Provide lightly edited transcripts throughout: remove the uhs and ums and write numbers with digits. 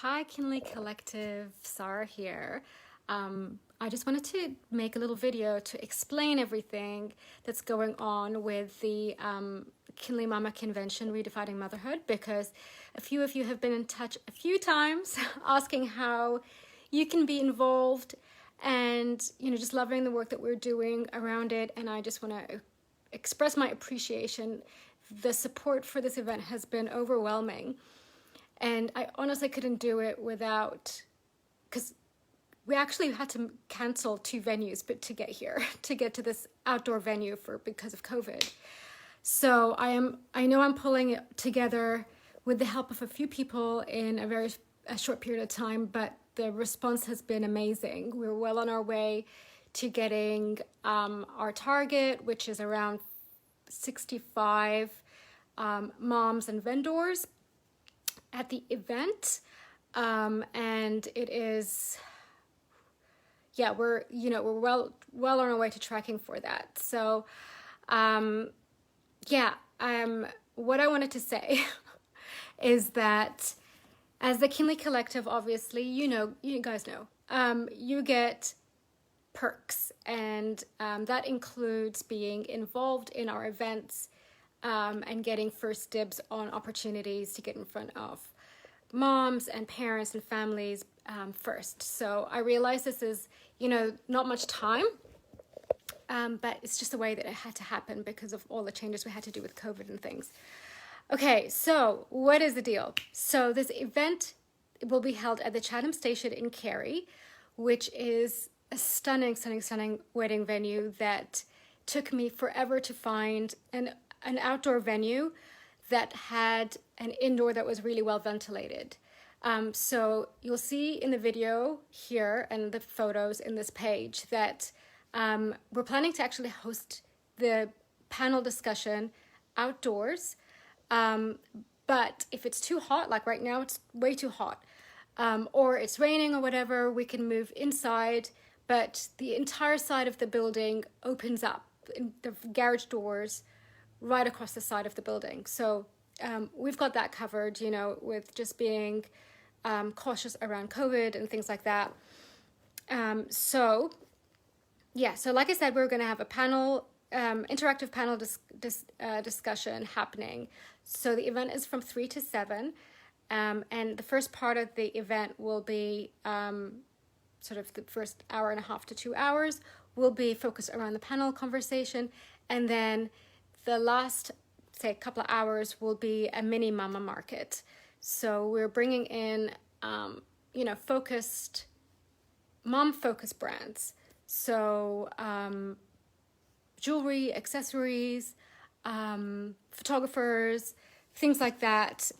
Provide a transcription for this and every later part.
Hi, Kinley Collective, Sarah here. I just wanted to make a little video to explain everything that's going on with the Kinley Mama Convention, Redefining Motherhood, because a few of you have been in touch a few times asking how you can be involved and, just loving the work that we're doing around it. And I just want to express my appreciation. The support for this event has been overwhelming. And I honestly couldn't do it without, because we actually had to cancel 2 venues but to get here, to get to this outdoor venue because of COVID. So I know I'm pulling it together with the help of a few people in a short period of time, but the response has been amazing. We're well on our way to getting our target, which is around 65 moms and vendors at the event, and it is, we're well on our way to tracking for that. So what I wanted to say is that as the Kinley Collective, obviously, you guys know, you get perks, and that includes being involved in our events and getting first dibs on opportunities to get in front of moms and parents and families first. So I realize this is, not much time, but it's just the way that it had to happen because of all the changes we had to do with COVID and things. Okay, so what is the deal? So this event will be held at the Chatham Station in Kerry, which is a stunning wedding venue that took me forever to find, an outdoor venue that had an indoor that was really well ventilated. So you'll see in the video here and the photos in this page that we're planning to actually host the panel discussion outdoors. But if it's too hot, like right now it's way too hot, or it's raining or whatever, we can move inside, but the entire side of the building opens up, the garage doors right across the side of the building. So we've got that covered, with just being cautious around COVID and things like that. So like I said, we're going to have a panel, interactive panel discussion happening. So the event is from 3 to 7, and the first part of the event will be sort of the first hour and a half to 2 hours will be focused around the panel conversation, and then the last, say, couple of hours will be a mini mama market. So we're bringing in, mom-focused brands. So jewelry, accessories, photographers, things like that.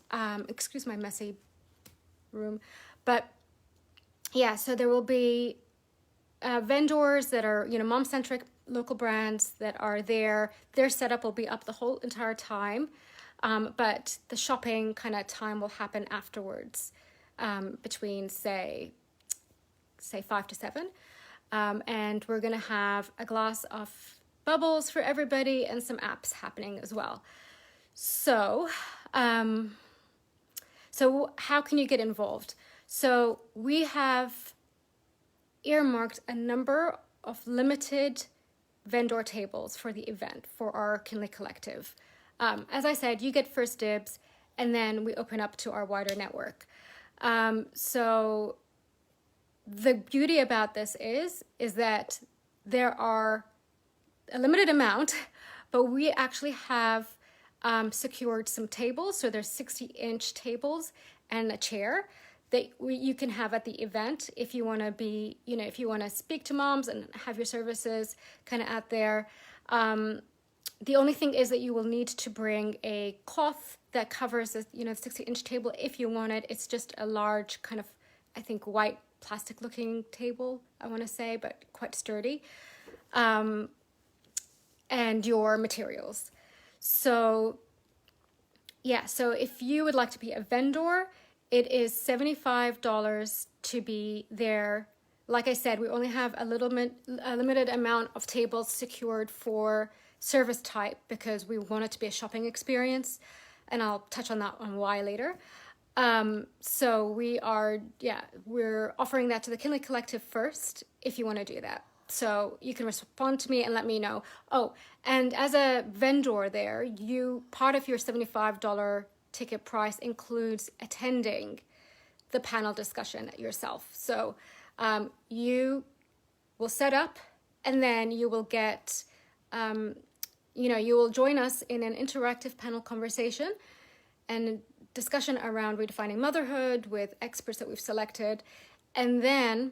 Excuse my messy room. But yeah, so there will be vendors that are, mom-centric local brands that are there. Their setup will be up the whole entire time, but the shopping kind of time will happen afterwards, between say 5 to 7, and we're gonna have a glass of bubbles for everybody and some apps happening as well. So how can you get involved? So we have earmarked a number of limited vendor tables for the event for our Kinley Collective. As I said, you get first dibs, and then we open up to our wider network. So the beauty about this is that there are a limited amount, but we actually have secured some tables. So there's 60-inch tables and a chair that you can have at the event if you want to be, if you want to speak to moms and have your services kind of out there. The only thing is that you will need to bring a cloth that covers the 60-inch table if you want it. It's just a large kind of, I think, white plastic looking table, I want to say, but quite sturdy. And your materials. So if you would like to be a vendor, it is $75 to be there. Like I said, we only have a limited amount of tables secured for service type because we want it to be a shopping experience, and I'll touch on that on why later. So we're offering that to the Kinley Collective first if you want to do that. So you can respond to me and let me know. Oh, and as a vendor there, part of your $75 ticket price includes attending the panel discussion yourself. So you will set up, and then you will get, you will join us in an interactive panel conversation and discussion around redefining motherhood with experts that we've selected. And then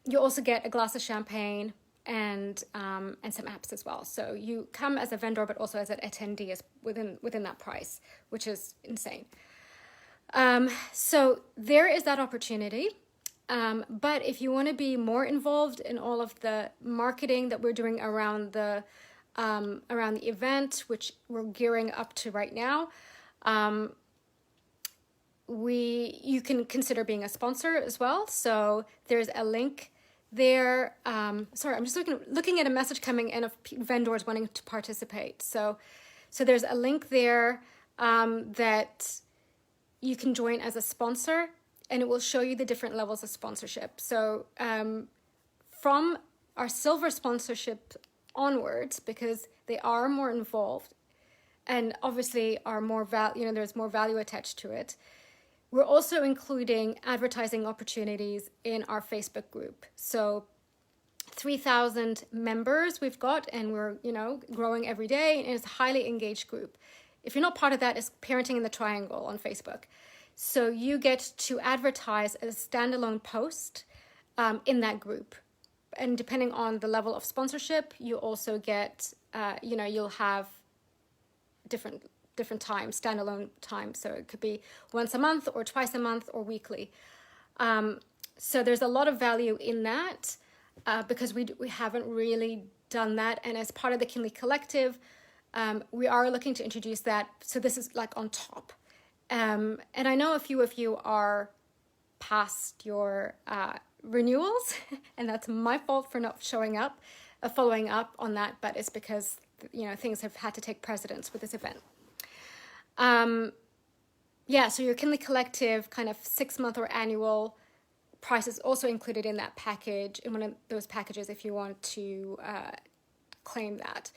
you also get a glass of champagne and some apps as well. So you come as a vendor, but also as an attendee within that price, which is insane. So there is that opportunity. But if you want to be more involved in all of the marketing that we're doing around the event, which we're gearing up to right now, you can consider being a sponsor as well. So there's a link there. Sorry, I'm just looking at a message coming in of vendors wanting to participate. So there's a link there that you can join as a sponsor, and it will show you the different levels of sponsorship. So from our silver sponsorship onwards, because they are more involved and obviously are more there's more value attached to it. We're also including advertising opportunities in our Facebook group. So 3,000 members we've got, and we're, growing every day, and it's a highly engaged group. If you're not part of that, it's Parenting in the Triangle on Facebook. So you get to advertise as a standalone post in that group. And depending on the level of sponsorship, you also get, you'll have different times, standalone times. So it could be once a month or twice a month or weekly. So there's a lot of value in that because we haven't really done that. And as part of the Kinley Collective, we are looking to introduce that. So this is like on top. And I know a few of you are past your renewals, and that's my fault for not showing up, following up on that, but it's because, things have had to take precedence with this event. So your Kinley Collective kind of 6-month or annual price is also included in that package, in one of those packages if you want to claim that.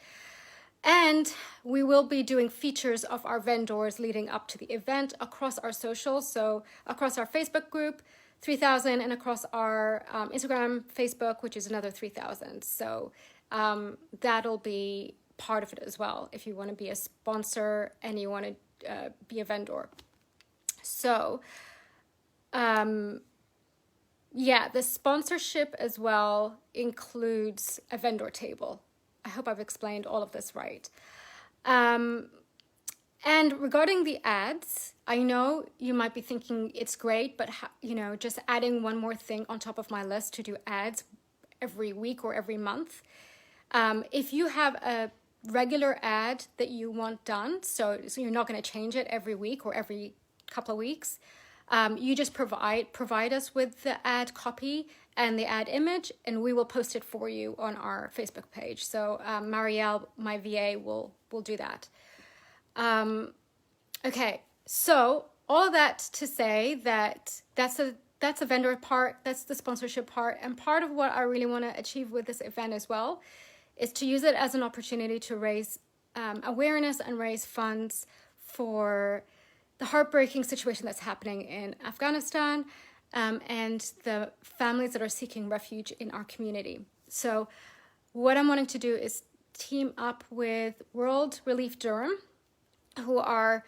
And we will be doing features of our vendors leading up to the event across our socials. So across our Facebook group, 3,000, and across our Instagram, Facebook, which is another 3,000. So that'll be part of it as well if you want to be a sponsor and you want to be a vendor. So the sponsorship as well includes a vendor table. I hope I've explained all of this right. And regarding the ads, I know you might be thinking it's great, but just adding one more thing on top of my list to do ads every week or every month. If you have a regular ad that you want done, so you're not going to change it every week or every couple of weeks, you just provide us with the ad copy and the ad image, and we will post it for you on our Facebook page. So Marielle, my VA, will do that. Okay, so all that to say that that's a vendor part, that's the sponsorship part, and part of what I really want to achieve with this event as well is to use it as an opportunity to raise awareness and raise funds for the heartbreaking situation that's happening in Afghanistan and the families that are seeking refuge in our community. So what I'm wanting to do is team up with World Relief Durham, who are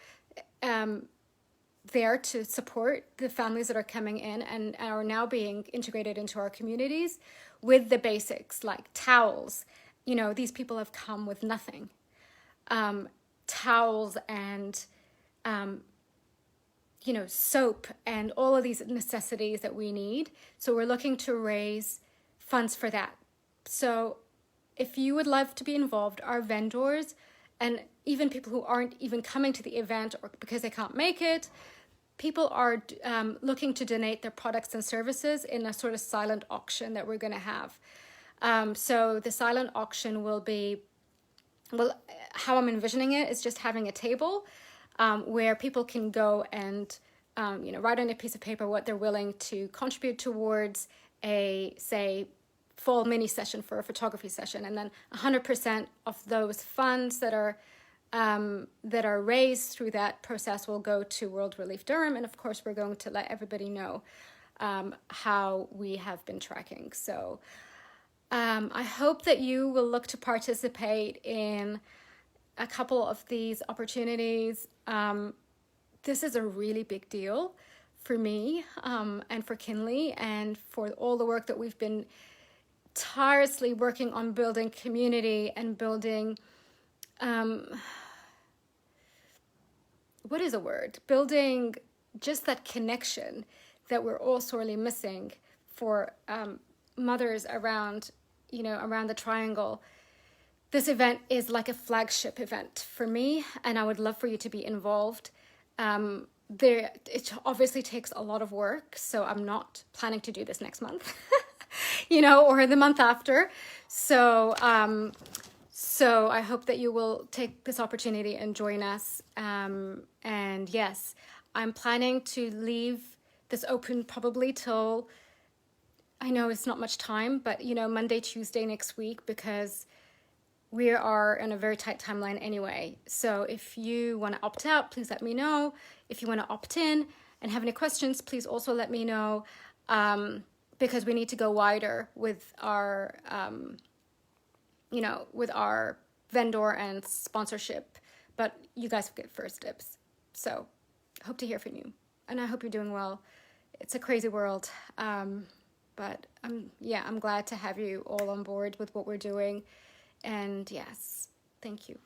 there to support the families that are coming in and are now being integrated into our communities with the basics like towels. These people have come with nothing. Towels and soap and all of these necessities that we need. So we're looking to raise funds for that. So if you would love to be involved, our vendors and even people who aren't even coming to the event or because they can't make it, people are looking to donate their products and services in a sort of silent auction that we're going to have. So the silent auction will be, how I'm envisioning it is just having a table where people can go and write on a piece of paper what they're willing to contribute towards a, say, fall mini session for a photography session, and then 100% of those funds that are raised through that process will go to World Relief Durham. And of course, we're going to let everybody know how we have been tracking. So I hope that you will look to participate in a couple of these opportunities. This is a really big deal for me and for Kinley, and for all the work that we've been tirelessly working on building community and building, what is a word? Building just that connection that we're all sorely missing for mothers around, around the triangle. This event is like a flagship event for me, and I would love for you to be involved. It obviously takes a lot of work, so I'm not planning to do this next month, or the month after. So I hope that you will take this opportunity and join us. And yes, I'm planning to leave this open probably till, I know it's not much time, but Monday, Tuesday next week, because we are in a very tight timeline anyway. So if you want to opt out, please let me know. If you want to opt in and have any questions, please also let me know, because we need to go wider with our, with our vendor and sponsorship. But you guys get first dibs. So I hope to hear from you. And I hope you're doing well. It's a crazy world. But I'm glad to have you all on board with what we're doing. And yes, thank you.